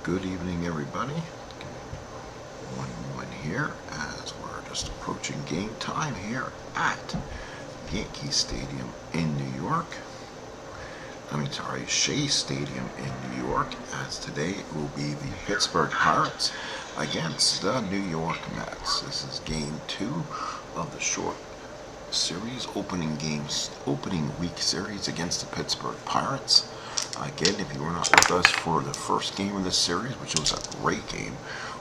Good evening, everybody. One moment here as we're just approaching game time here at Yankee Stadium in New York. Shea Stadium in New York, as today it will be the Pittsburgh Pirates against the New York Mets. This is game 2 of the short series, opening week series against the Pittsburgh Pirates. Again, if you were not with us for the first game of this series, which was a great game,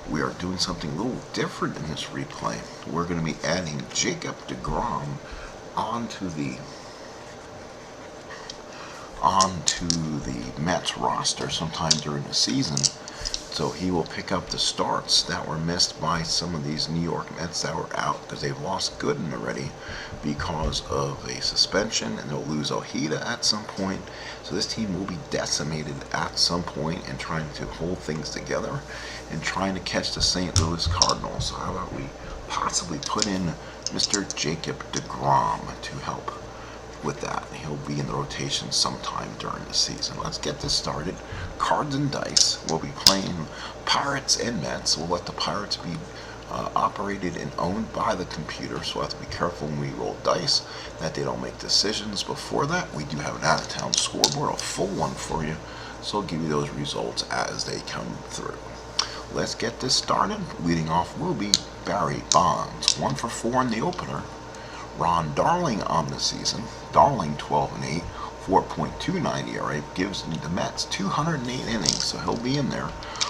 we are doing something a little different in this replay. We're going to be adding Jacob deGrom onto the Mets roster sometime during the season. So he will pick up the starts that were missed by some of these New York Mets that were out because they've lost Gooden already because of a suspension, and they'll lose Ojeda at some point. So this team will be decimated at some point and trying to hold things together and trying to catch the St. Louis Cardinals. So how about we possibly put in Mr. Jacob deGrom to help with that. He'll be in the rotation sometime during the season. Let's get this started. Cards and dice. We'll be playing Pirates and Mets. We'll let the Pirates be operated and owned by the computer, so we'll have to be careful when we roll dice that they don't make decisions before that. We do have an out-of-town scoreboard, a full one for you, so I'll give you those results as they come through. Let's get this started. Leading off will be Barry Bonds, 1 for 4 in the opener. Ron Darling on the season. Darling 12-8, 4.29 ERA, gives the Mets 208 innings, so he'll be in there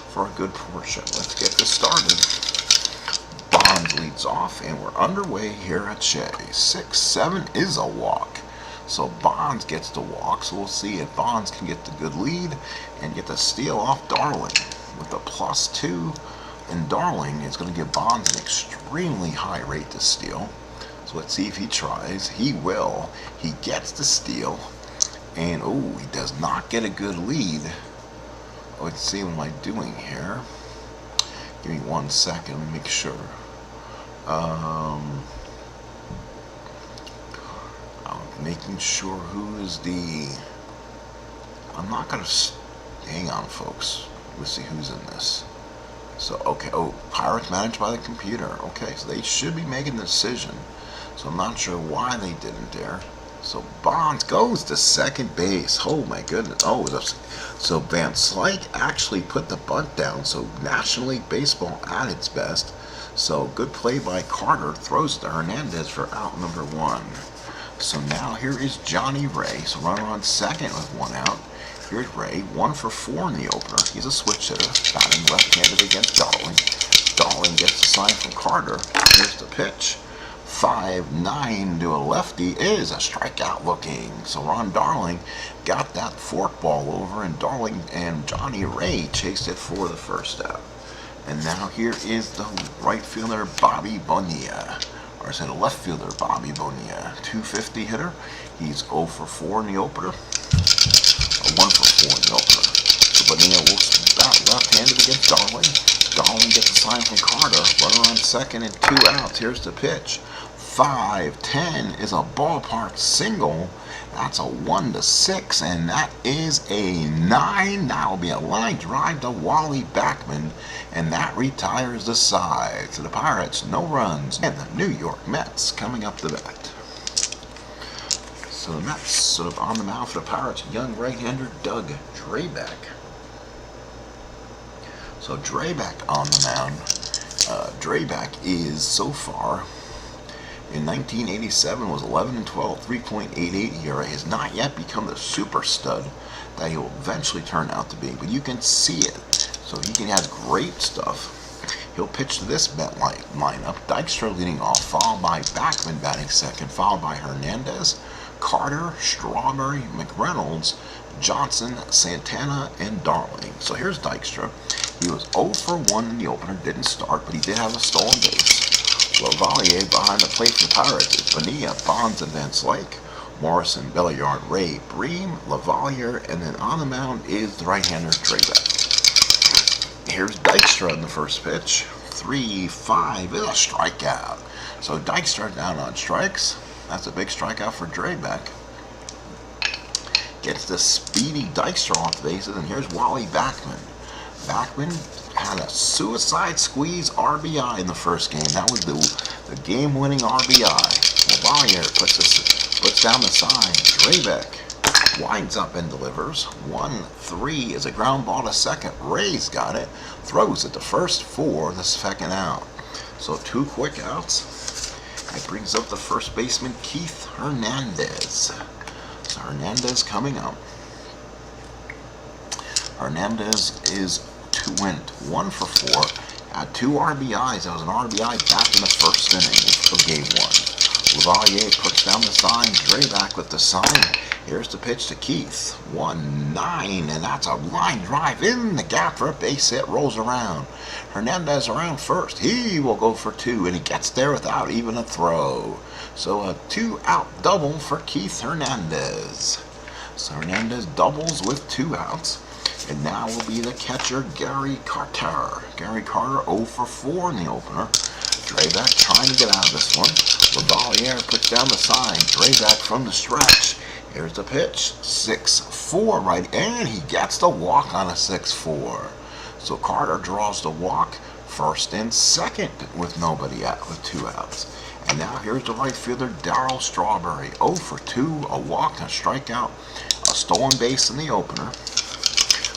for a good portion. Let's get this started. Bonds leads off, and we're underway here at Shea. 6-7 is a walk, so Bonds gets the walk. So we'll see if Bonds can get the good lead and get the steal off Darling with a +2. And Darling is going to give Bonds an extremely high rate to steal. Let's see if he tries. He will. He gets the steal. And, he does not get a good lead. Let's see, what am I doing here? Give me 1 second. Let me make sure. I'm making sure who is the... I'm not going to... Hang on, folks. Let's see who's in this. So, okay. Pirates managed by the computer. Okay, so they should be making the decision. So I'm not sure why they didn't there. So Bonds goes to second base. Oh my goodness. So Van Slyke actually put the bunt down. So National League Baseball at its best. So good play by Carter. Throws to Hernandez for out number 1. So now here is Johnny Ray. So runner on second with 1 out. Here's Ray. 1 for 4 in the opener. He's a switch hitter. Batting left-handed against Darling. Darling gets the sign from Carter. Here's the pitch. 5-9 to a lefty is a strikeout looking. So Ron Darling got that forkball over, and Darling and Johnny Ray chased it for the first out. And now here is the right fielder Bobby Bonilla, or I said left fielder Bobby Bonilla, 250 hitter. He's 0 for 4 in the opener, 1 for 4 in the opener. So Bonilla will bat left-handed against Darling. Darling gets a sign from Carter. Runner on second and 2 outs. Here's the pitch. 5-10 is a ballpark single. That's a 1-6, and that is a 9. That'll be a line drive to Wally Backman, and that retires the side. So the Pirates, no runs, and the New York Mets coming up the bat. So the Mets sort of on the mound for the Pirates. Young right-hander Doug Drabek. So Drabek on the mound. Drabek is so far in 1987 was 11-12, 3.88 ERA. Has not yet become the super stud that he will eventually turn out to be, but you can see it. So he has great stuff. He'll pitch to this Met lineup. Dykstra leading off, followed by Backman batting second, followed by Hernandez, Carter, Strawberry, McReynolds, Johnson, Santana, and Darling. So here's Dykstra. He was 0 for 1 in the opener, didn't start, but he did have a stolen base. Lavalier behind the plate for the Pirates is Bonilla, Bonds, and Van Slyke. Morrison, Belliard, Ray, Bream, Lavalier, and then on the mound is the right-hander Drabek. Here's Dykstra in the first pitch. 3-5 is a strikeout. So Dykstra down on strikes. That's a big strikeout for Drabek. Gets the speedy Dykstra off the bases, and here's Wally Backman. Backman had a suicide squeeze RBI in the first game. That was the game-winning RBI. Lavalier puts down the side. Drabek winds up and delivers. 1-3 is a ground ball to second. Ray's got it. Throws it to first for the second out. So 2 quick outs. It brings up the first baseman, Keith Hernandez. So Hernandez coming up. Hernandez is 1 for 4. Had 2 RBIs. That was an RBI back in the first inning of game 1. Lavalier puts down the sign. Drabek with the sign. Here's the pitch to Keith. 1-9, and that's a line drive in the gap for a base hit. Rolls around. Hernandez around first. He will go for 2, and he gets there without even a throw. So a 2-out double for Keith Hernandez. So Hernandez doubles with 2 outs. And now will be the catcher, Gary Carter. Gary Carter 0 for 4 in the opener. Drabek trying to get out of this one. Lavalier puts down the sign. Drabek from the stretch. Here's the pitch. 6-4 right, and he gets the walk on a 6-4. So Carter draws the walk, first and second with nobody out, with 2 outs. And now here's the right fielder, Darryl Strawberry. 0 for 2, a walk, a strikeout, a stolen base in the opener.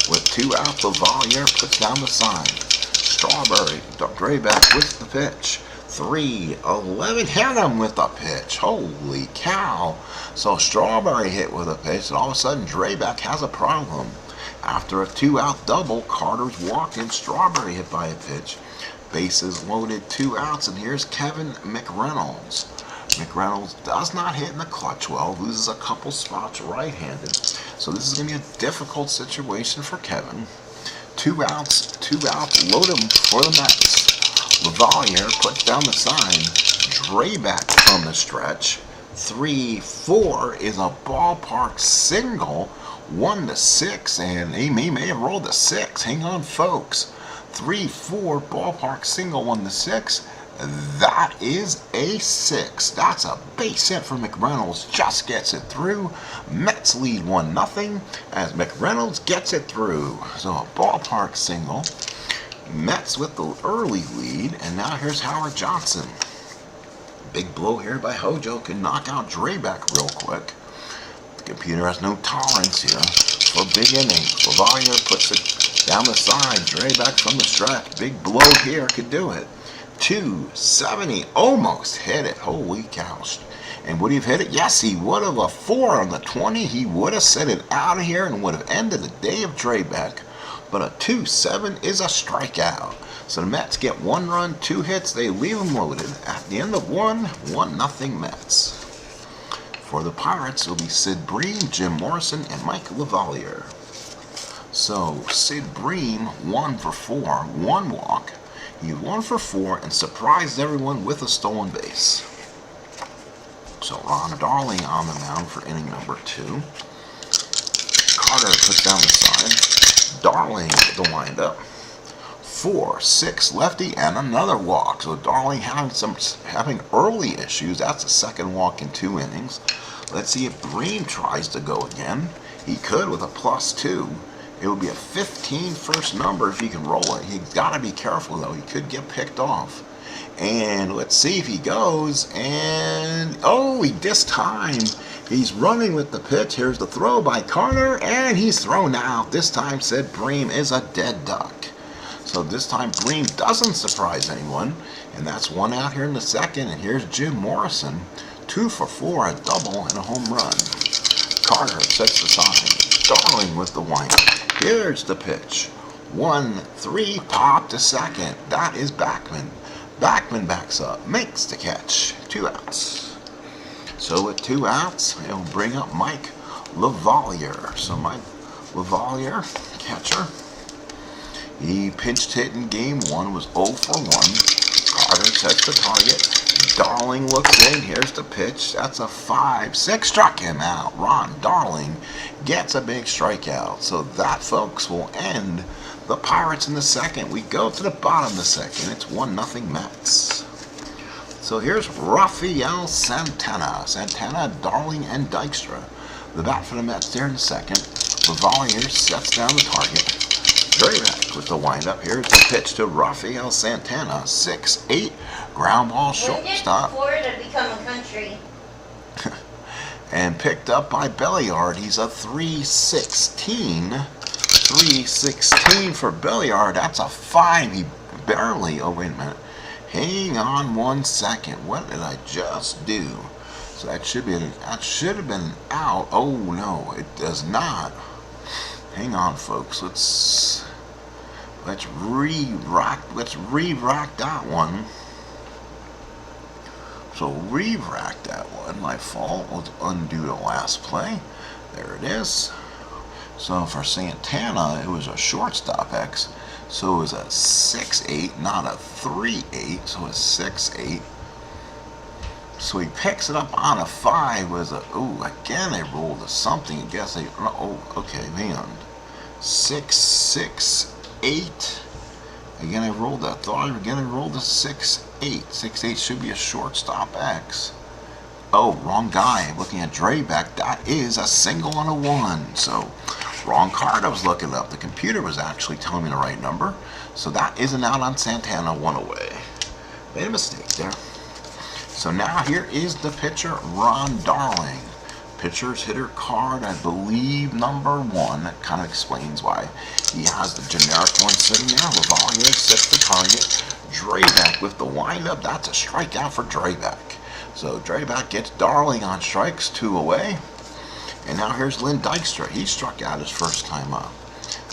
With 2 outs, Lavalier puts down the sign. Strawberry, Drabek with the pitch. 3-11, hit him with a pitch. Holy cow. So Strawberry hit with a pitch, and all of a sudden Drabek has a problem. After a 2-out double, Carter's walked and Strawberry hit by a pitch. Bases loaded, 2 outs, and here's Kevin McReynolds. McReynolds does not hit in the clutch well, loses a couple spots right-handed. So this is going to be a difficult situation for Kevin. 2 outs, load him for the Mets. Lavalier puts down the sign. Drabek from the stretch. 3-4 is a ballpark single. 1-6, and he may have rolled a 6. Hang on, folks. 3-4 ballpark single, 1-6. That is a 6. That's a base hit for McReynolds. Just gets it through. Mets lead 1-0 as McReynolds gets it through. So a ballpark single. Mets with the early lead. And now here's Howard Johnson. Big blow here by Hojo. Can knock out Drabek real quick. The computer has no tolerance here for big innings. Lavalier puts it down the side. Drabek from the stretch. Big blow here could do it. 270, almost hit it. Holy cow. And would he have hit it? Yes, he would have. A 4 on the 20. He would have sent it out of here and would have ended the day of Drabek. But a 2-7 is a strikeout. So the Mets get 1 run, 2 hits. They leave them loaded. At the end of 1-0 Mets. For the Pirates, it'll be Sid Bream, Jim Morrison, and Mike Lavalier. So Sid Bream, 1 for 4, 1 walk. He 1 for 4 and surprised everyone with a stolen base. So Ron Darling on the mound for inning number 2. Carter puts down the side. Darling the windup. 4-6 lefty and another walk. So Darling having early issues. That's a second walk in 2 innings. Let's see if Bream tries to go again. He could with a +2. It would be a 15 first number if he can roll it. He's got to be careful, though. He could get picked off. And let's see if he goes. And, oh, this time he's running with the pitch. Here's the throw by Carter, and he's thrown out. This time, Sid Bream is a dead duck. So this time, Bream doesn't surprise anyone. And that's 1 out here in the second. And here's Jim Morrison. 2 for 4, a double, and a home run. Carter sets the sign. Darling with the windup. Here's the pitch. 1-3, pop to second. That is Backman. Backman backs up, makes the catch. 2 outs. So with 2 outs, it'll bring up Mike Lavalier. So Mike Lavalier, catcher. He pinched hit in game 1, was 0 for 1. Carter sets the target. Darling looks in. Here's the pitch. That's a 5-6. Struck him out. Ron Darling gets a big strikeout. So that, folks, will end the Pirates in the second. We go to the bottom of the second. It's 1-0 Mets. So here's Rafael Santana. Santana, Darling, and Dykstra. The bat for the Mets there in the second. Lavalier sets down the target. Drabek with the windup. Here's the pitch to Rafael Santana. 6-8 ground ball shortstop. Florida become a country? And picked up by Belliard. He's a 316. 316 for Belliard. That's a 5. He barely. Oh, wait a minute. Hang on 1 second. What did I just do? So that should have been out. Oh no, it does not. Hang on, folks. Let's re-rack that one. So re-rack that one. My fault. Let's undo the last play. There it is. So for Santana, it was a shortstop X. So it was a 6-8, not a 3-8. So it's 6-8. So he picks it up on a 5. Was a again they rolled a something. I guess they okay, hang on. 6-6-8. Again I rolled that thought. Again I rolled a 6-8. 6-8 should be a shortstop X. Oh, wrong guy. I'm looking at Drabek. That is a single and a 1. So wrong card. I was looking up. The computer was actually telling me the right number. So that isn't out on Santana. 1 away. Made a mistake there. So now here is the pitcher, Ron Darling. Pitcher's hitter card, I believe, number 1. That kind of explains why he has the generic one sitting there. Lavalier sets the target. Drabek with the windup. That's a strikeout for Drabek. So Drabek gets Darling on strikes, 2 away. And now here's Lynn Dykstra. He struck out his first time up.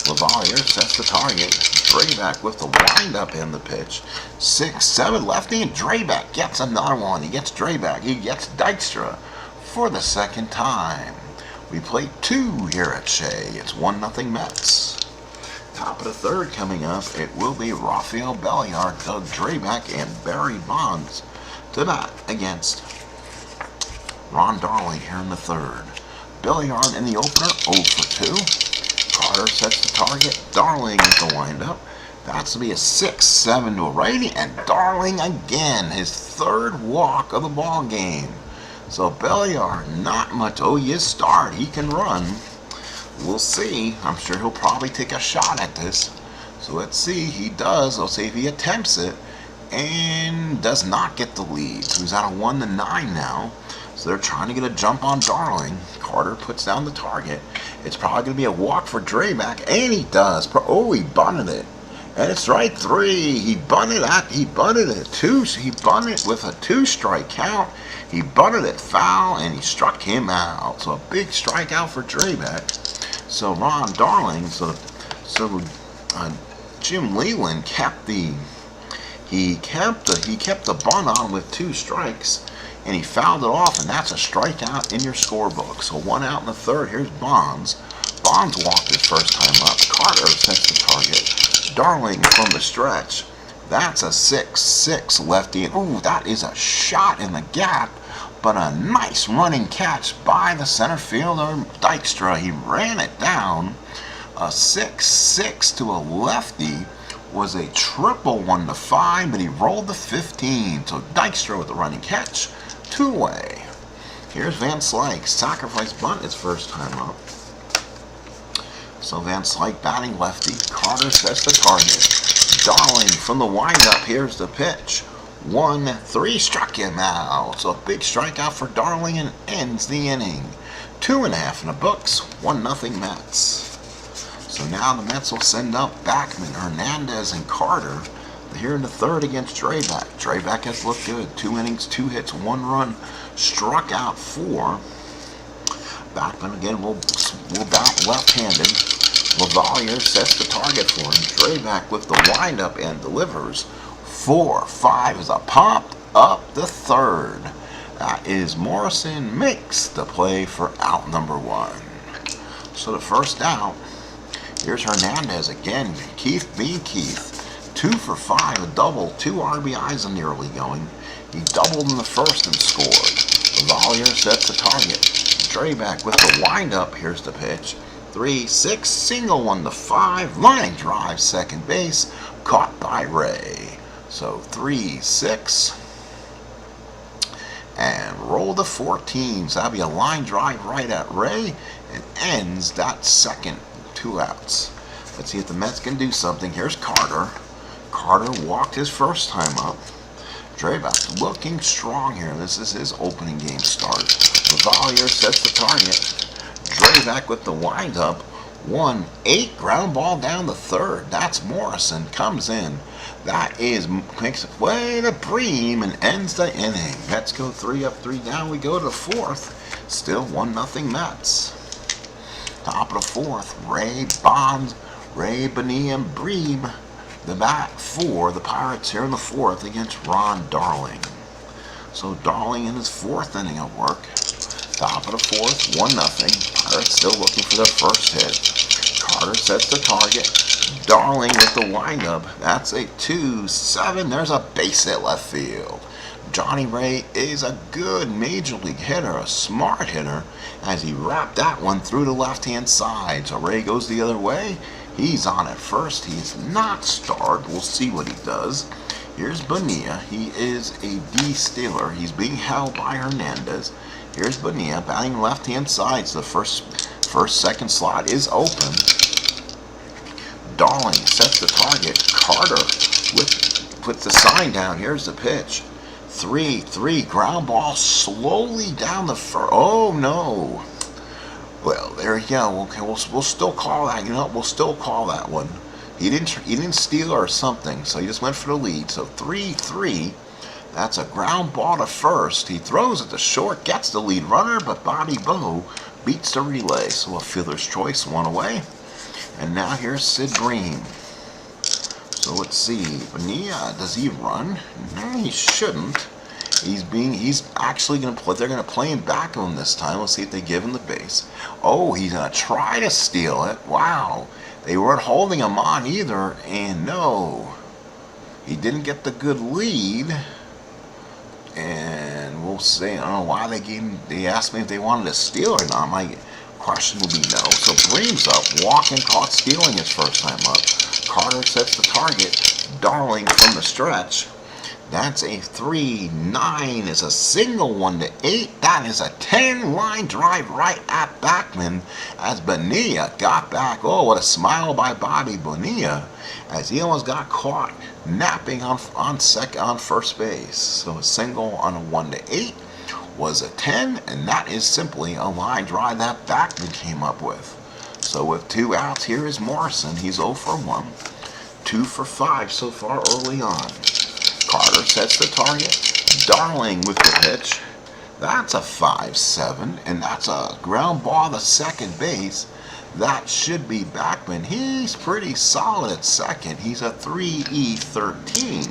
Lavalier sets the target. Drabek with the windup and the pitch. 6-7 lefty, and Drabek gets another one. He gets Drabek. He gets Dykstra for the second time. We play 2 here at Shea. It's 1-0 Mets. Top of the third coming up. It will be Rafael Belliard, Doug Drabek, and Barry Bonds to bat against Ron Darling here in the third. Belliard in the opener, 0 for 2. Carter sets the target. Darling with the windup. That's to be a 6-7 to a righty, and Darling again, his 3rd walk of the ball game. So Belliard, not much. Oh, he is starred. He can run. We'll see. I'm sure he'll probably take a shot at this. So let's see. He does. Let's see if he attempts it, and does not get the lead. So he's at a 1-9 now. So they're trying to get a jump on Darling. Carter puts down the target. It's probably going to be a walk for Drabek, and he does. Oh, he bunted it. And it's strike 3. He bunted it. He bunted it 2. He bunted it with a 2-strike count. He bunted it foul, and he struck him out. So a big strikeout for Drabek. So Ron Darling. So Jim Leland kept the bunt on with 2 strikes. And he fouled it off, and that's a strikeout in your scorebook. So 1 out in the third. Here's Bonds. Bonds walked his first time up. Carter sets the target. Darling from the stretch. That's a 6-6 lefty. Ooh, that is a shot in the gap, but a nice running catch by the center fielder, Dykstra. He ran it down. A 6-6 to a lefty was a triple 1-5, but he rolled the 15. So Dykstra with the running catch. 2-way. Here's Van Slyke. Sacrifice bunt his first time up. So Van Slyke batting lefty. Carter sets the target. Darling from the windup. Here's the pitch. 1-3. Struck him out. So a big strikeout for Darling and ends the inning. 2.5 in the books. 1-0 Mets. So now the Mets will send up Backman, Hernandez, and Carter here in the third against Drabek. Drabek has looked good. 2 innings, 2 hits, 1 run. Struck out 4. Backman again will bat left-handed. Lavalier sets the target for him. Drabek with the windup and delivers. 4-5 is a popped up the third. That is Morrison makes the play for out number 1. So the first out. Here's Hernandez again. Keith being Keith. 2 for 5, a double, 2 RBIs in the early going. He doubled in the first and scored. Lavalier sets the target. Drabek with the windup. Here's the pitch. 3-6, single 1-5, line drive, second base, caught by Ray. So 3-6, and roll the 14. So that'll be a line drive right at Ray, and ends that second 2 outs. Let's see if the Mets can do something. Here's Carter. Carter walked his first time up. Drabek looking strong here. This is his opening game start. Lavalier sets the target. Drabek with the windup. 1-8 ground ball down the third. That's Morrison. Comes in. That is makes its way to Bream and ends the inning. Mets go 3 up, 3 down. We go to the fourth. Still 1-0 Mets. Top of the fourth. Ray Bonds, Ray Bonilla, and Bream. The bat for the Pirates here in the fourth against Ron Darling. So Darling in his fourth inning of work. Top of the fourth, 1-0. Pirates still looking for their first hit. Carter sets the target. Darling with the windup. That's a 2-7. There's a base hit left field. Johnny Ray is a good major league hitter, a smart hitter, as he wrapped that one through the left-hand side. So Ray goes the other way. He's on at first. He is not starred. We'll see what he does. Here's Bonilla. He is a D-stealer. He's being held by Hernandez. Here's Bonilla batting left-hand side. So the first second slot is open. Darling sets the target. Carter puts the sign down. Here's the pitch. 3-3 ground ball slowly down the first. Oh no. Well, there you go. Okay, we'll still call that. You know, we'll still call that one. He didn't steal or something, so he just went for the lead. So 3-3. That's a ground ball to first. He throws it to short, gets the lead runner, but Bobby Bowe beats the relay. So a fielder's choice, one away. And now here's Sid Bream. So let's see. Bonilla, does he run? No, he shouldn't. He's actually going to play. They're going to play him back on this time. Let's see if they give him the base. Oh, he's going to try to steal it. Wow. They weren't holding him on either. And no, he didn't get the good lead. And we'll see. I don't know why they asked me if they wanted to steal or not. My question would be no. So Bream's up. Walking caught stealing his first time up. Carter sets the target. Darling from the stretch. That's a 3-9. It's a single 1-8. That is a 10-line drive right at Backman as Bonilla got back. Oh, what a smile by Bobby Bonilla as he almost got caught napping on first base. So a single on a 1-8 was a 10, and that is simply a line drive that Backman came up with. So with 2 outs, here is Morrison. He's 0 for 1. 2 for 5 so far early on. Carter sets the target. Darling with the pitch. That's a 5-7, and that's a ground ball to second base. That should be Backman. He's pretty solid at second. He's a 3-13.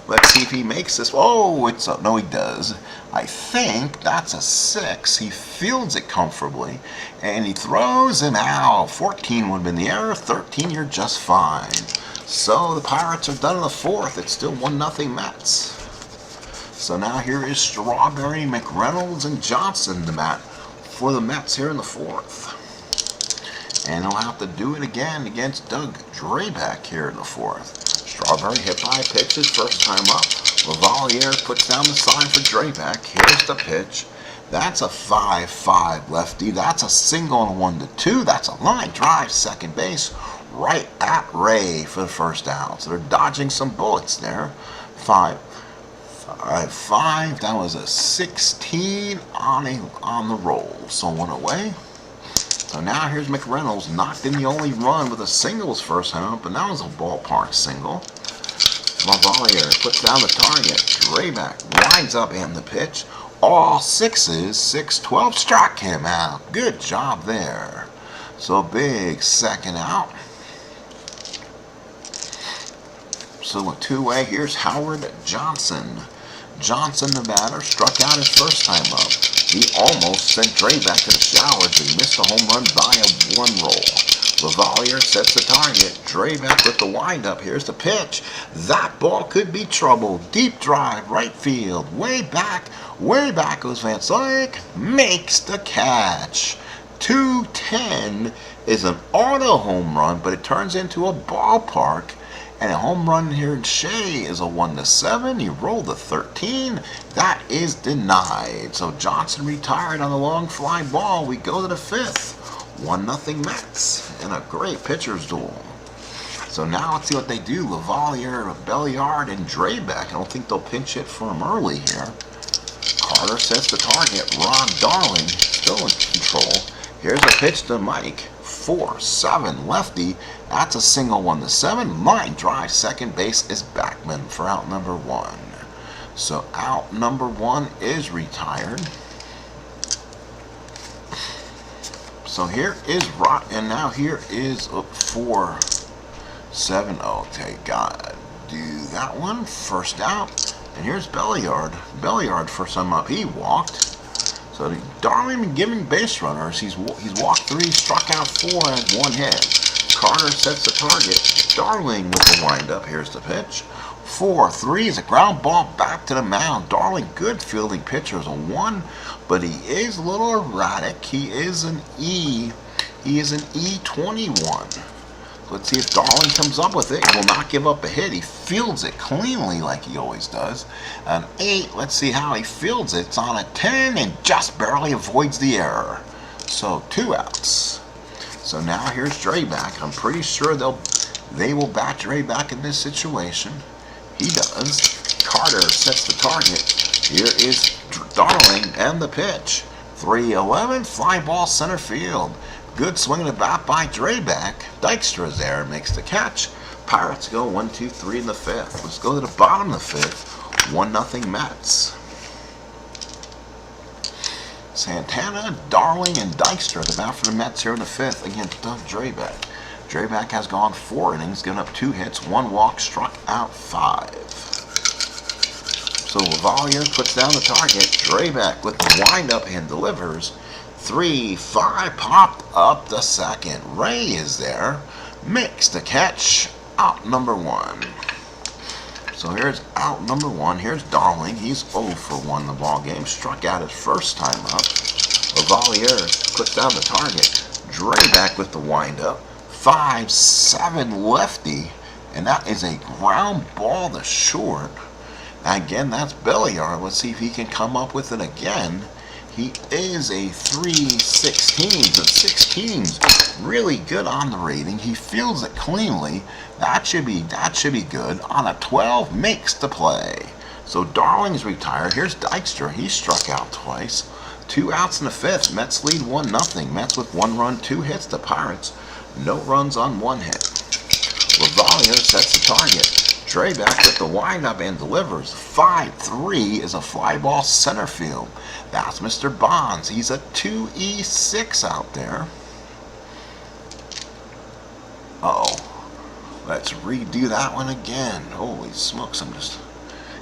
Let's see if he makes this. Oh, no, he does. I think that's a 6. He fields it comfortably, and he throws him out. 14 would have been the error. 13, you're just fine. So the Pirates are done in the fourth. It's still 1-0 Mets. So now here is Strawberry, McReynolds, and Johnson, the bat for the Mets here in the fourth. And he'll have to do it again against Doug Drabek here in the fourth. Strawberry hit by a pitch his first time up. Lavalier puts down the sign for Drabek. Here's the pitch. That's a 5-5 lefty. That's a single on a 1-2. That's a line drive second base right at Ray for the first out. So they're dodging some bullets there. 5-5. That was a 16 on the roll. So 1 away. So now here's McReynolds, knocked in the only run with a single his first time up, but that was a ballpark single. Lavalier puts down the target. Drabek winds up in the pitch. All sixes, 6-12, struck him out. Good job there. So big second out. So a 2-way, here's Howard Johnson. Johnson, the batter, struck out his first time up. He almost sent Drabek to the showers, but he missed a home run by a 1 roll. Lavalier sets the target. Drabek with the windup. Here's the pitch. That ball could be trouble. Deep drive, right field. Way back goes Van Slyke. Makes the catch. 210 is an auto home run, but it turns into a ballpark. And a home run here in Shea is a 1-7. He rolled a 13. That is denied. So Johnson retired on the long fly ball. We go to the fifth. 1-0 Mets in a great pitcher's duel. So now let's see what they do. Lavalier, Belliard, and Drabek. I don't think they'll pinch hit for him early here. Carter sets the target. Ron Darling still in control. Here's a pitch to Mike. 4-7 lefty. That's a single 1-7. Line drive. Second base is Backman for out number 1. So out number 1 is retired. So here is Rock, and now here is 4-7. Okay, gotta do that one. First out. And here's Belliard. Belliard for some up. He walked. So Darling giving base runners. He's walked 3, struck out 4, and 1 hit. Carter sets the target. Darling with the windup. Here's the pitch. 4-3 is a ground ball back to the mound. Darling, good fielding pitcher, is a 1, but he is a little erratic. He is an E. He is an E21. Let's see if Darling comes up with it. He will not give up a hit. He fields it cleanly like he always does. An 8, let's see how he fields it. It's on a 10 and just barely avoids the error. So 2 outs. So now here's Drabek. I'm pretty sure they will bat Drabek in this situation. He does. Carter sets the target. Here is Darling and the pitch. 3-11, fly ball center field. Good swing of the bat by Drabek. Dykstra is there, makes the catch. Pirates go 1-2-3 in the 5th. Let's go to the bottom of the 5th. 1-0 Mets. Santana, Darling, and Dykstra the bat for the Mets here in the 5th against Drabek. Drabek has gone 4 innings, given up 2 hits, 1 walk, struck out 5. So Lavalier puts down the target. Drabek with the windup and delivers. 3-5, popped up the second. Ray is there, makes the catch. Out number 1. So here's out number 1. Here's Darling. He's 0 for 1 in the ball game. Struck out his first time up. Lavalier puts down the target. Drabek with the windup. 5-7 lefty, and that is a ground ball to short. Again, that's Belliard. Let's see if he can come up with it again. He is a 3-16. The 16's really good on the rating. He fields it cleanly. That should be good. On a 12, makes the play. So Darling's retired. Here's Dykstra. He struck out twice. 2 outs in the 5th. Mets lead 1-0. Mets with 1 run, 2 hits. The Pirates, no runs on 1 hit. Lavalier sets the target. Drabek with the windup and delivers. 5-3 is a fly ball center field. That's Mr. Bonds. He's a 2E6 out there. Uh-oh. Let's redo that one again. Holy smokes, I'm just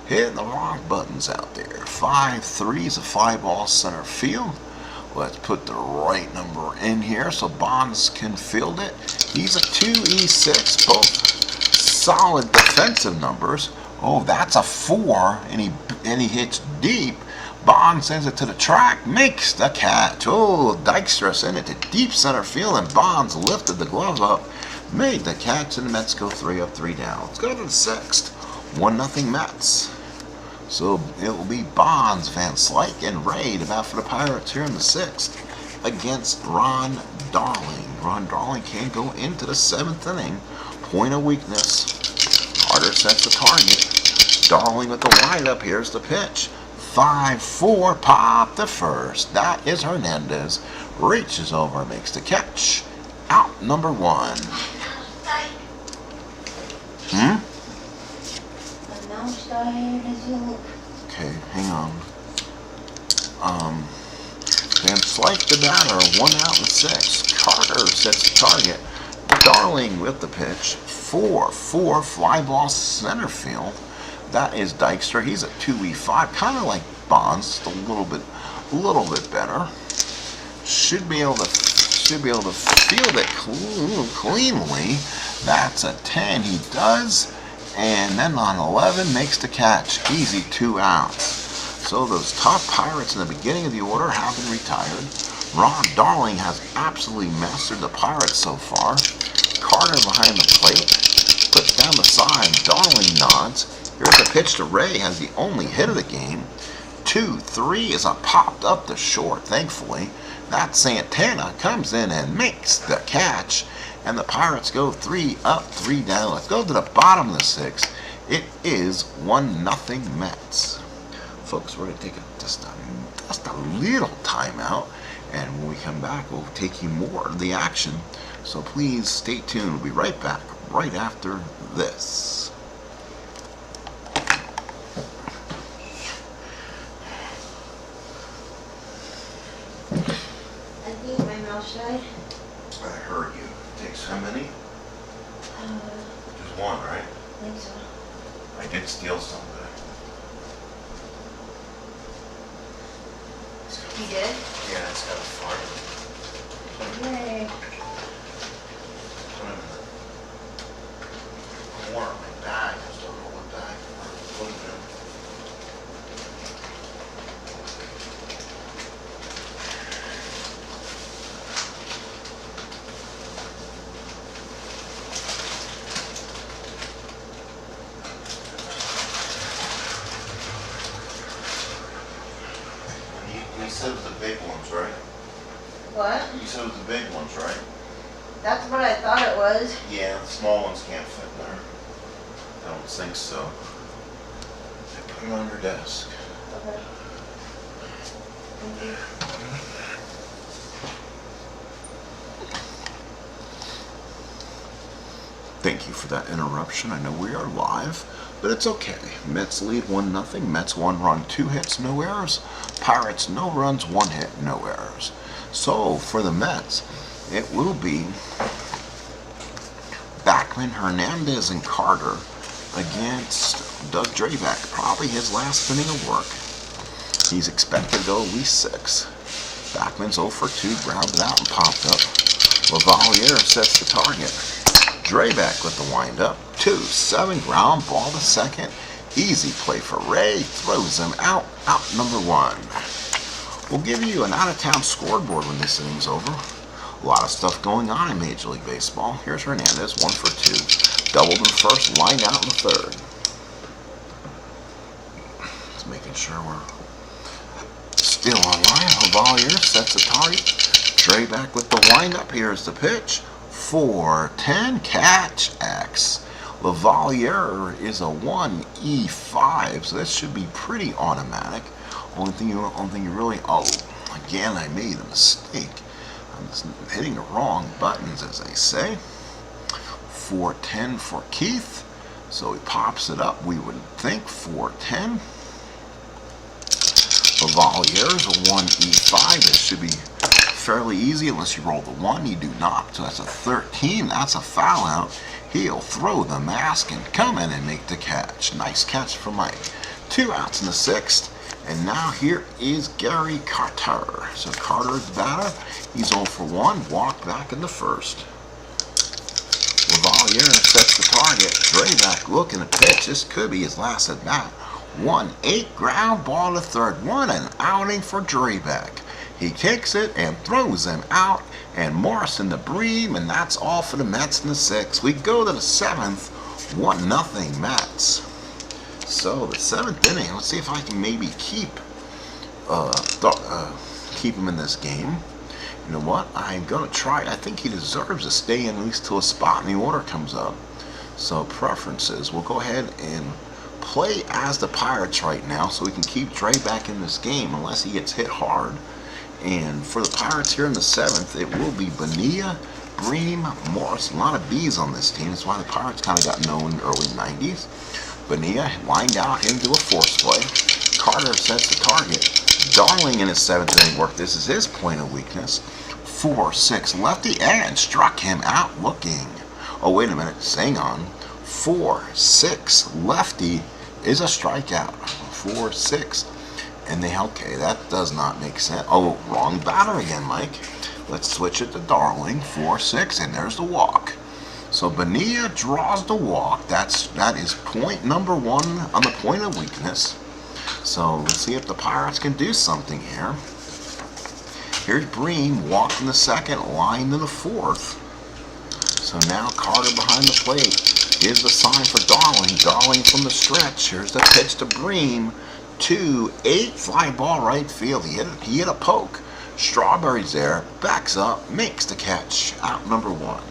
hitting the wrong buttons out there. 5-3 is a fly ball center field. Let's put the right number in here so Bonds can field it. He's a 2E6, both solid defensive numbers. Oh, that's a 4, and he hits deep. Bonds sends it to the track, makes the catch. Oh, Dykstra sent it to deep center field, and Bonds lifted the glove up, made the catch, and the Mets go 3 up, 3 down. Let's go to the 6th. 1-0 Mets. So it will be Bonds, Van Slyke, and Ray to bat for the Pirates here in the 6th against Ron Darling. Ron Darling can't go into the 7th inning. Point of weakness. Carter sets the target. Darling with the windup. Here's the pitch. 5-4, pop the first. That is Hernandez. Reaches over, makes the catch. Out number 1. Okay, hang on. Van Slyke the batter, 1 out in the 6th. Carter sets the target. Darling with the pitch. 4-4 fly ball center field. That is Dykstra. He's a 2E5, kind of like Bonds, just a little bit better. Should be able to field it cleanly. That's a 10. He does. And then on 11 makes the catch. Easy 2 outs. So those top Pirates in the beginning of the order have been retired. Ron Darling has absolutely mastered the Pirates so far. Carter behind the plate. Puts down the side. Darling nods. Here's a pitch to Ray. Has the only hit of the game. 2-3 is a popped up to short, thankfully. That Santana comes in and makes the catch. And the Pirates go 3 up, 3 down. Let's go to the bottom of the 6th. It is 1-0 Mets. Folks, we're going to take just a little timeout. And when we come back, we'll take you more of the action. So please stay tuned. We'll be right back right after this. I think my mouth shut. I heard you. Takes how many? Just one, right? I think so. I did steal some today. You did? Yeah, it's got a fire. Yay. Put it in the corner of my bag. I just don't know what bag to put it in. You said it was the big ones, right? What? You said it was the big ones, right? That's what I thought it was. Yeah, the small ones can't fit there. I don't think so. I put it on your desk. Okay. Thank you. Thank you for that interruption. I know we are live, but it's okay. Mets lead 1-0. Mets 1 run, 2 hits, no errors. Pirates no runs, 1 hit, no errors. So for the Mets, it will be Backman, Hernandez, and Carter against Doug Drabek. Probably his last inning of work. He's expected to go at least 6. Backman's 0 for 2, grounded out and popped up. Lavalier sets the target. Drabek with the windup. 2-7 ground ball to second. Easy play for Ray. Throws him out. Out number 1. We'll give you an out-of-town scoreboard when this inning's over. A lot of stuff going on in Major League Baseball. Here's Hernandez, 1 for 2. Doubled in first, lined out in the third. Just making sure we're still online. Lavalier sets the target. Drabek with the windup. Here's the pitch. 4-10 catch X. Lavalier is a 1E5, so that should be pretty automatic. Only thing you really, again, I made a mistake. I'm just hitting the wrong buttons, as they say. 4-10 for Keith, so he pops it up. We would think 4-10. Lavalier's a 1E5. It should be fairly easy unless you roll the 1. You do not. So that's a 13. That's a foul out. He'll throw the mask and come in and make the catch. Nice catch for Mike. 2 outs in the 6th. And now here is Gary Carter. So Carter is the batter. He's 0 for 1. Walk back in the first. Lavalier sets the target. Drabek looking at pitch. This could be his last at bat. 1-8 ground ball to third. What an outing for Drabek. He kicks it and throws him out, and Morrison to Bream, and that's all for the Mets in the 6th. We go to the 7th, 1-0 Mets. So the 7th inning, let's see if I can maybe keep him in this game. You know what? I'm gonna try. I think he deserves to stay in at least till a spot in the order comes up. So preferences, we'll go ahead and play as the Pirates right now, so we can keep Drabek in this game unless he gets hit hard. And for the Pirates here in the 7th, it will be Bonilla, Bream, Morris. A lot of B's on this team. That's why the Pirates kind of got known in the early 90s. Bonilla lined out into a force play. Carter sets the target. Darling in his 7th inning work. This is his point of weakness. 4-6 lefty and struck him out looking. Oh, wait a minute. Hang on. 4-6 lefty is a strikeout. 4-6. And okay, that does not make sense. Oh, wrong batter again, Mike. Let's switch it to Darling. 4-6, and there's the walk. So Bonilla draws the walk. That is point number 1 on the point of weakness. So let's see if the Pirates can do something here. Here's Bream, walked in the 2nd, line in the 4th. So now Carter behind the plate. Here's the sign for Darling. Darling from the stretch. Here's the pitch to Bream. 2-8 fly ball right field. He hit a poke. Strawberry's there, backs up, makes the catch. Out number 1.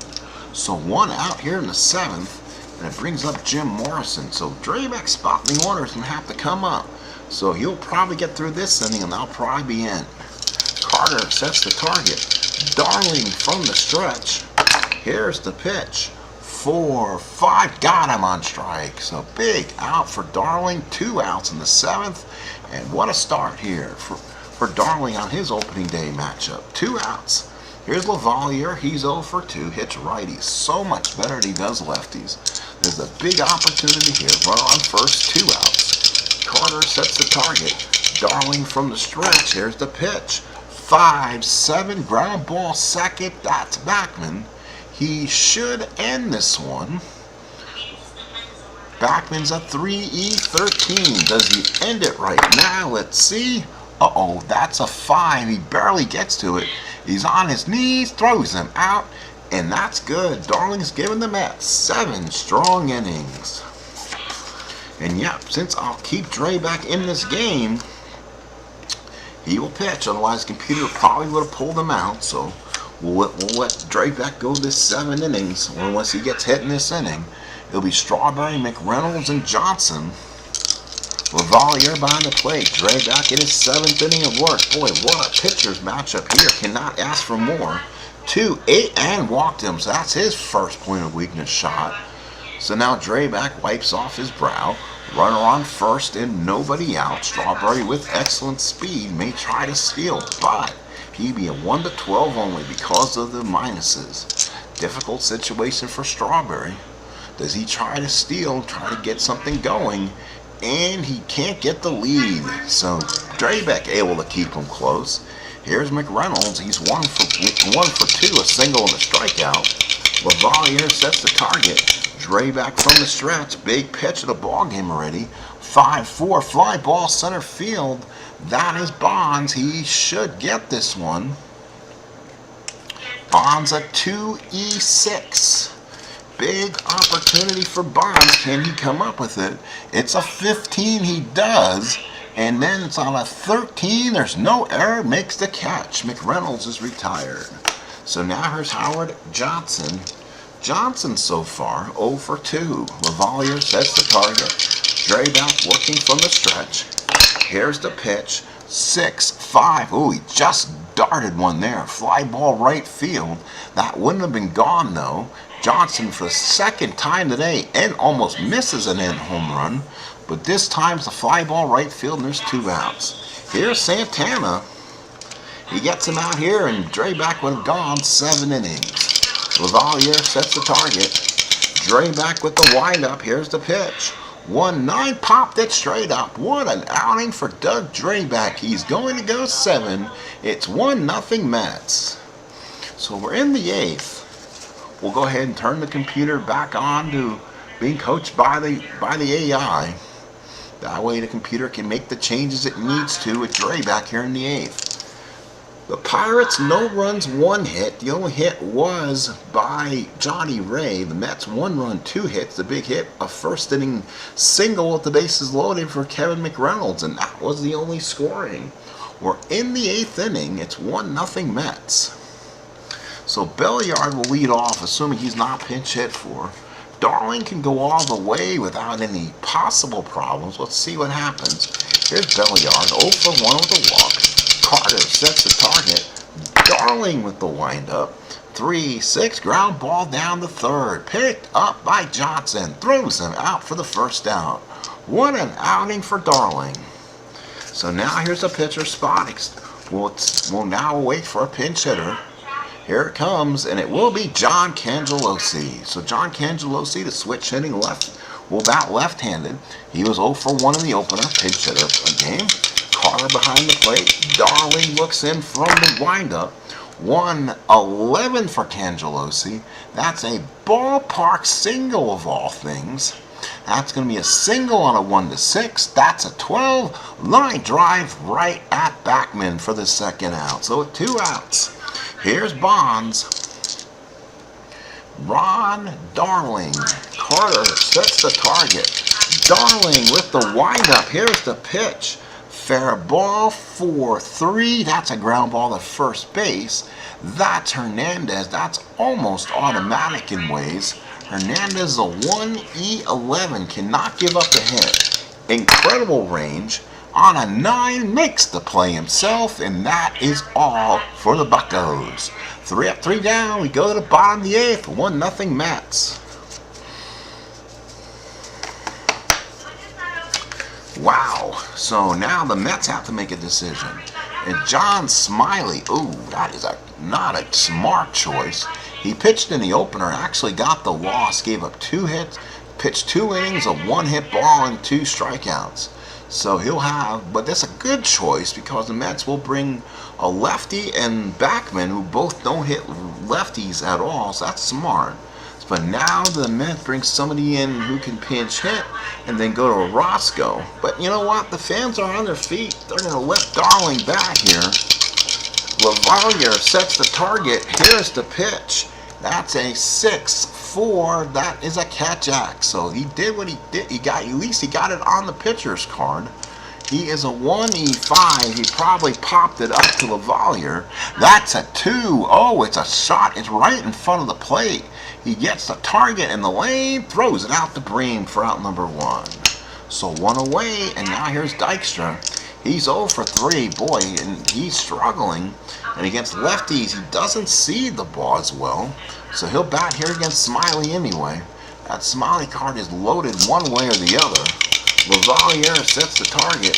So 1 out here in the 7th. And it brings up Jim Morrison. So Drabek spotting the order is going to have to come up. So he'll probably get through this inning and I'll probably be in. Carter sets the target. Darling from the stretch. Here's the pitch. 4-5. Got him on strike. So big out for Darling. 2 outs in the 7th. And what a start here for Darling on his opening day matchup. 2 outs. Here's Lavalier. He's 0 for 2. Hits righties so much better than he does lefties. There's a big opportunity here. Runner on first. 2 outs. Carter sets the target. Darling from the stretch. Here's the pitch. 5-7. Ground ball second. That's Backman. He should end this one. Backman's a 3E13. Does he end it right now? Let's see. Uh-oh, that's a 5. He barely gets to it. He's on his knees, throws him out, and that's good. Darling's giving the Mets 7 strong innings. And yep, since I'll keep Drabek in this game, he will pitch. Otherwise, the computer probably would have pulled him out. So we'll let Drabek go this 7 innings, or unless he gets hit in this inning. It'll be Strawberry, McReynolds, and Johnson. Lavalier behind the plate. Drabek in his 7th inning of work. Boy, what a pitcher's matchup here. Cannot ask for more. 2-8 and walked him. So that's his first point of weakness shot. So now Drabek wipes off his brow. Runner on first and nobody out. Strawberry with excellent speed may try to steal, but he'd be a 1-12 only because of the minuses. Difficult situation for Strawberry. Does he try to steal, try to get something going? And he can't get the lead. So Drabek able to keep him close. Here's McReynolds. He's 1 for 2, a single and a strikeout. Lavalier sets the target. Drabek from the stretch. Big pitch of the ball game already. 5-4 fly ball center field. That is Bonds. He should get this one. Bonds a 2E6. Big opportunity for Bonds. Can he come up with it? It's a 15. He does. And then it's on a 13. There's no error. Makes the catch. McReynolds is retired. So now here's Howard Johnson. Johnson so far 0 for 2. Lavalier sets the target. Drabek working from the stretch. Here's the pitch. 6-5. Ooh, he just darted one there. Fly ball right field. That wouldn't have been gone though. Johnson for the 2nd time today and almost misses an in home run. But this time's the fly ball right field and there's 2 outs. Here's Santana. He gets him out here and Drabek would have gone 7 innings. Lavalier sets the target. Drabek with the windup. Here's the pitch. 1-9 popped it straight up. What an outing for Doug Drabek. He's going to go 7. It's 1-0 Mets. So we're in the 8th. We'll go ahead and turn the computer back on to being coached by the AI. That way the computer can make the changes it needs to with Drabek here in the 8th. The Pirates, no runs, 1 hit. The only hit was by Johnny Ray. The Mets, 1 run, 2 hits. The big hit, a 1st inning single with the bases loaded for Kevin McReynolds, and that was the only scoring. We're in the 8th inning. It's 1-0 Mets. So Belliard will lead off, assuming he's not pinch hit for. Darling can go all the way without any possible problems. Let's see what happens. Here's Belliard, 0 for 1 with a walk. Carter sets the target. Darling with the windup. 3-6, ground ball down the 3rd. Picked up by Johnson. Throws him out for the 1st out. What an outing for Darling. So now here's a pitcher spot. We'll now wait for a pinch hitter. Here it comes, and it will be John Cangelosi. So John Cangelosi, the switch hitting bat left-handed. He was 0 for 1 in the opener, pinch hitter game. Carter behind the plate. Darling looks in from the windup. 1-11 for Cangelosi. That's a ballpark single of all things. That's going to be a single on a 1-6. That's a 12. Line drive right at Backman for the 2nd out. So with 2 outs. Here's Bonds. Ron Darling. Carter sets the target. Darling with the windup. Here's the pitch. fair ball for 3. That's a ground ball to first base. That's Hernandez. That's almost automatic in ways. Hernandez, a 1E11, cannot give up a hit. Incredible range. On a 9, makes the play himself, and that is all for the Buccos. 3 up, 3 down. We go to the bottom of the 8th. 1-0 Mets. Wow. So now the Mets have to make a decision. And John Smiley, ooh, that is not a smart choice. He pitched in the opener, actually got the loss, gave up 2 hits, pitched 2 innings, a 1-hit ball, and 2 strikeouts. So he'll have, but that's a good choice because the Mets will bring a lefty and Backman who both don't hit lefties at all, so that's smart. But now the Mets bring somebody in who can pinch hit and then go to Roscoe. But you know what? The fans are on their feet. They're going to let Darling bat here. Lavalier sets the target. Here's the pitch. That's a 6-4. That is a catch-ack. So he did what he did. At least he got it on the pitcher's card. He is a 1E5. He probably popped it up to Lavalier. That's a 2. Oh, it's a shot. It's right in front of the plate. He gets the target in the lane, throws it out to Bream for out number 1. So 1 away, and now here's Dykstra. He's 0 for 3, boy, and he's struggling. And against lefties, he doesn't see the ball as well. So he'll bat here against Smiley anyway. That Smiley card is loaded one way or the other. Lavalier sets the target.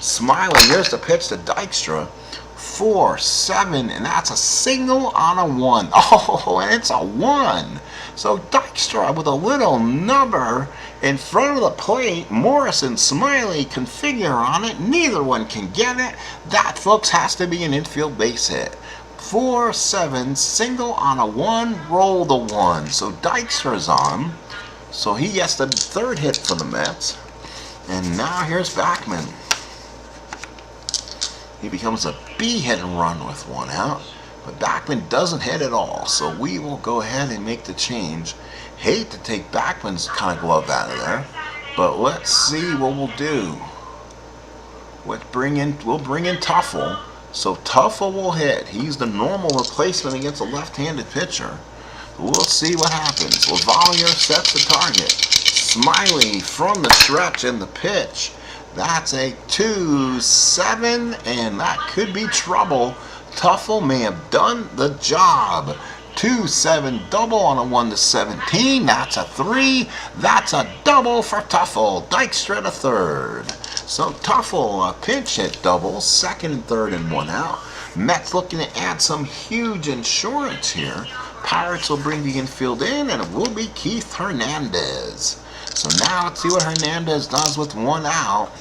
Smiley, here's the pitch to Dykstra. 4-7, and that's a single on a 1. Oh, and it's a 1. So Dykstra with a little number in front of the plate. Morris and Smiley can figure on it. Neither one can get it. That, folks, has to be an infield base hit. 4-7, single on a 1, roll the 1. So Dykstra's on. So he gets the 3rd hit for the Mets. And now here's Backman. He becomes a B hit and run with 1 out. But Backman doesn't hit at all. So we will go ahead and make the change. Hate to take Backman's kind of glove out of there. But let's see what we'll do. We'll bring in Tuffle. So Tuffle will hit. He's the normal replacement against a left-handed pitcher. We'll see what happens. Lavalier sets the target. Smiley from the stretch in the pitch. That's a 2-7, and that could be trouble. Tuffle may have done the job. 2-7 double on a 1-17. That's a 3. That's a double for Tuffle. Dykstra to 3rd. So Tuffle, a pinch hit double, 2nd and 3rd and 1 out. Mets looking to add some huge insurance here. Pirates will bring the infield in, and it will be Keith Hernandez. So now let's see what Hernandez does with 1 out.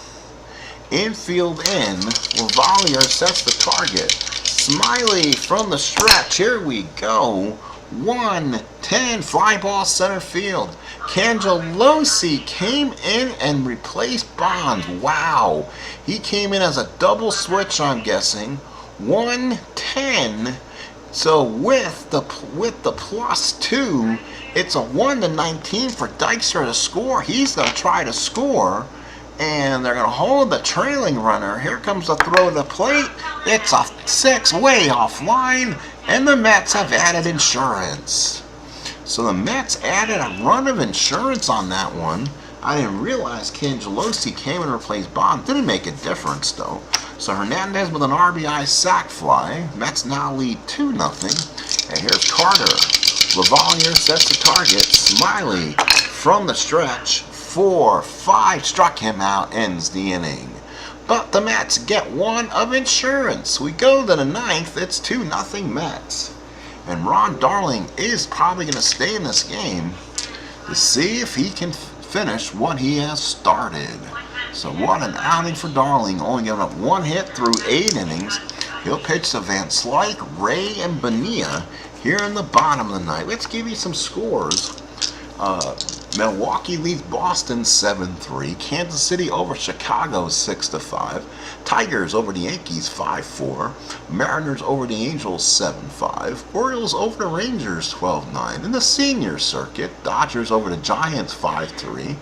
Infield in. Lavalier sets the target. Smiley from the stretch. Here we go. 1-10. Fly ball center field. Cangelosi came in and replaced Bonds. Wow. He came in as a double switch, I'm guessing. 1-10. So with the +2, it's a 1-19 for Dykstra to score. He's going to try to score. And they're going to hold the trailing runner. Here comes the throw to the plate. It's a 6 way offline. And the Mets have added insurance. So the Mets added a run of insurance on that one. I didn't realize Cangelosi came and replaced Bond. Didn't make a difference, though. So Hernandez with an RBI sac fly. Mets now lead 2-0. And here's Carter. Lavalier sets the target. Smiley from the stretch. 4-5, struck him out, ends the inning. But the Mets get 1 of insurance. We go to the 9th, it's 2-0 Mets. And Ron Darling is probably going to stay in this game to see if he can finish what he has started. So what an outing for Darling, only giving up 1 hit through 8 innings. He'll pitch to Van Slyke, Ray, and Bonilla here in the bottom of the ninth. Let's give you some scores. Milwaukee leads Boston 7-3. Kansas City over Chicago 6-5. Tigers over the Yankees 5-4. Mariners over the Angels 7-5. Orioles over the Rangers 12-9. In the senior circuit, Dodgers over the Giants 5-3.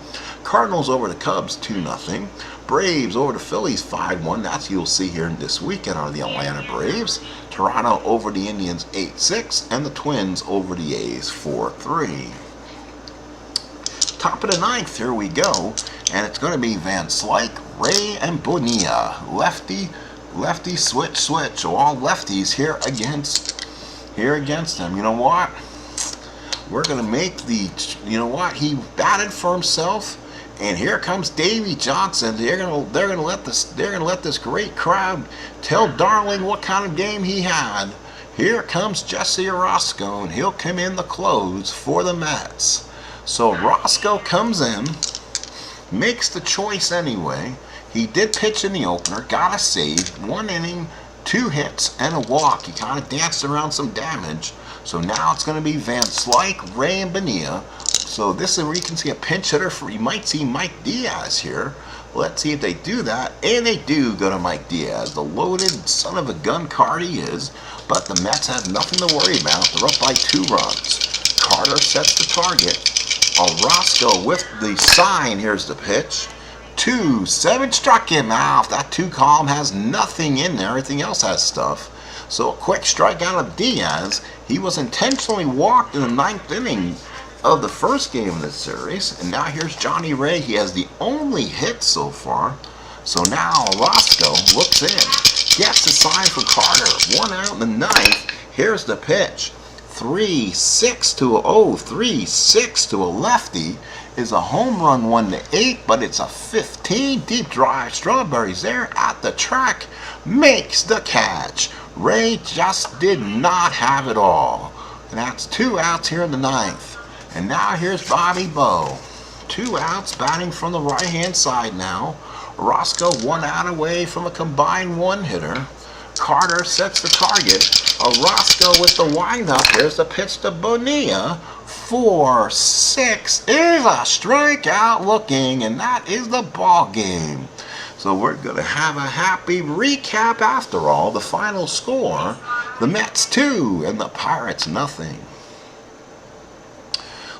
Cardinals over the Cubs 2-0. Braves over the Phillies 5-1. That's who you'll see here this weekend are the Atlanta Braves. Toronto over the Indians 8-6. And the Twins over the A's 4-3. Top of the ninth, here we go, and it's going to be Van Slyke, Ray, and Bonilla. Lefty, switch. So all lefties here against them. You know what? We're going to make you know what? He batted for himself, and here comes Davey Johnson. They're going to let this great crowd tell Darling what kind of game he had. Here comes Jesse Orosco, and he'll come in the close for the Mets. So Roscoe comes in, makes the choice anyway. He did pitch in the opener, got a save, 1 inning, 2 hits, and a walk. He kind of danced around some damage. So now it's going to be Van Slyke, Ray, and Bonilla. So this is where you can see a pinch hitter you might see Mike Diaz here. Let's see if they do that. And they do go to Mike Diaz, the loaded son of a gun card he is. But the Mets have nothing to worry about. They're up by 2 runs. Carter sets the target. Orosco with the sign. Here's the pitch. 2-7 struck him out. That 2 column has nothing in there. Everything else has stuff. So a quick strikeout of Diaz. He was intentionally walked in the 9th inning of the first game of this series. And now here's Johnny Ray. He has the only hit so far. So now Orosco looks in. Gets the sign from Carter. 1 out in the 9th. Here's the pitch. 3-6 to a lefty is a home run 1-8, but it's a 15 deep drive. Strawberries there at the track makes the catch. Ray just did not have it all. And that's 2 outs here in the 9th. And now here's Bobby Bowe. 2 outs batting from the right hand side now. Orosco 1 out away from a combined 1-hitter. Carter sets the target. Orosco with the windup. Here's the pitch to Bonilla. 4-6 is a strikeout looking, and that is the ball game. So we're going to have a happy recap after all. The final score, the Mets 2 and the Pirates nothing.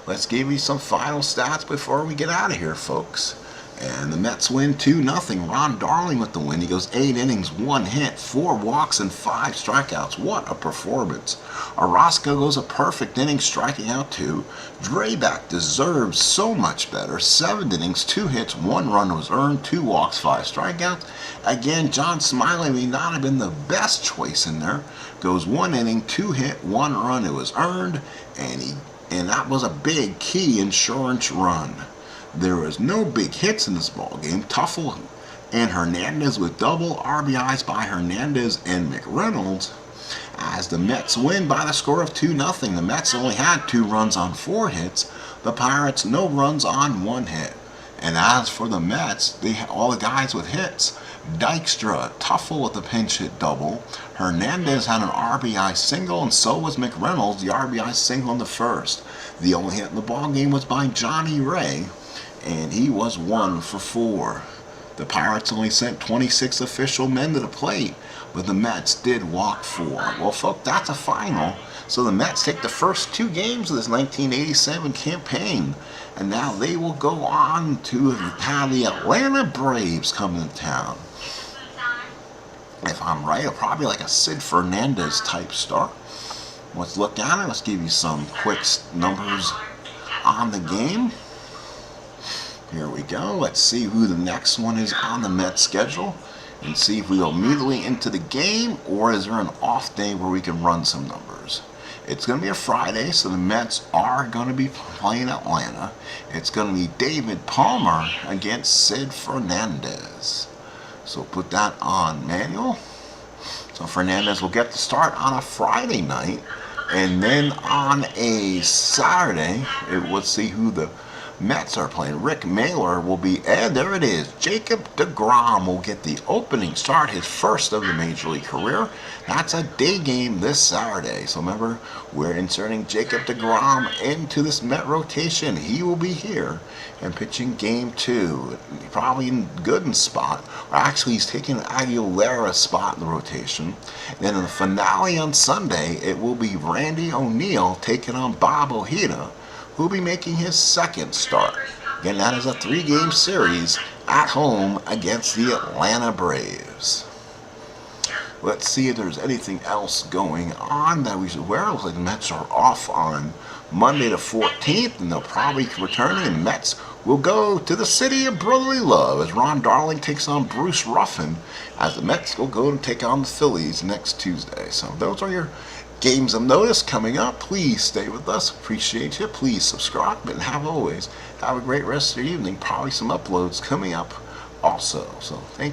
Let's give you some final stats before we get out of here, folks. And the Mets win 2-0. Ron Darling with the win. He goes 8 innings, 1 hit, 4 walks, and 5 strikeouts. What a performance. Orosco goes a perfect inning, striking out 2. Drabek deserves so much better. 7 innings, 2 hits, 1 run was earned, 2 walks, 5 strikeouts. Again, John Smiley may not have been the best choice in there. Goes 1 inning, 2 hit, 1 run, it was earned, and that was a big key insurance run. There was no big hits in this ball game. Tuffle and Hernandez with double RBIs by Hernandez and McReynolds. As the Mets win by the score of 2-0. The Mets only had 2 runs on 4 hits. The Pirates no runs on 1 hit. And as for the Mets, they had all the guys with hits. Dykstra, Tuffle with a pinch hit double. Hernandez had an RBI single, and so was McReynolds, the RBI single in the first. The only hit in the ball game was by Johnny Ray, and he was 1 for 4. The Pirates only sent 26 official men to the plate, but the Mets did walk 4. Well, folks, that's a final. So the Mets take the first 2 games of this 1987 campaign, and now they will go on to have the Atlanta Braves come into town. If I'm right, it'll probably be like a Sid Fernandez type start. Let's look at it. Let's give you some quick numbers on the game. Here we go. Let's see who the next one is on the Mets schedule and see if we go immediately into the game, or is there an off day where we can run some numbers. It's going to be a Friday, so the Mets are going to be playing Atlanta. It's going to be David Palmer against Sid Fernandez. So put that on manual. So Fernandez will get the start on a Friday night, and then on a Saturday, let's see who the Mets are playing. Rick Mailer will be, and there it is. Jacob deGrom will get the opening start, his first of the Major League career. That's a day game this Saturday. So remember, we're inserting Jacob deGrom into this Met rotation. He will be here and pitching game 2. Probably in Gooden's spot. Or actually, he's taking Aguilera's spot in the rotation. And then in the finale on Sunday, it will be Randy O'Neal taking on Bob Ojeda, who'll be making his second start. Again, that is a 3-game series at home against the Atlanta Braves. Let's see if there's anything else going on that we should wear. It looks like the Mets are off on Monday the 14th, and they'll probably be returning, and Mets will go to the city of brotherly love as Ron Darling takes on Bruce Ruffin, as the Mets will go and take on the Phillies next Tuesday. So those are your games of notice coming up. Please stay with us. Appreciate you. Please subscribe, and have a great rest of your evening. Probably some uploads coming up also. So thank you.